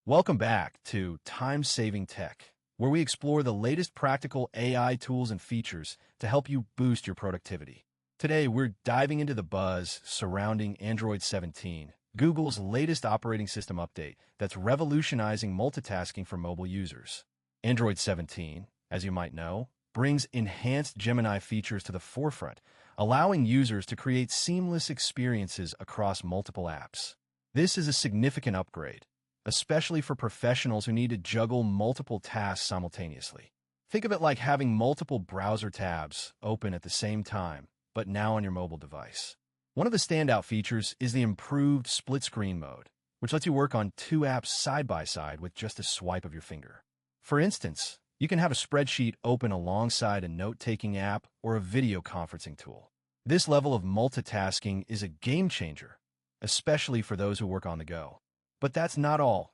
Welcome back to Time-Saving Tech, where we explore the latest practical AI tools and features to help you boost your productivity. Today, we're diving into the buzz surrounding Android 17, Google's latest operating system update that's revolutionizing multitasking for mobile users. Android 17, as you might know, brings enhanced Gemini features to the forefront, allowing users to create seamless experiences across multiple apps. This is a significant upgrade, especially for professionals who need to juggle multiple tasks simultaneously. Think of it like having multiple browser tabs open at the same time, but now on your mobile device. One of the standout features is the improved split-screen mode, which lets you work on two apps side by side with just a swipe of your finger. For instance, you can have a spreadsheet open alongside a note-taking app or a video conferencing tool. This level of multitasking is a game changer, especially for those who work on the go. But that's not all.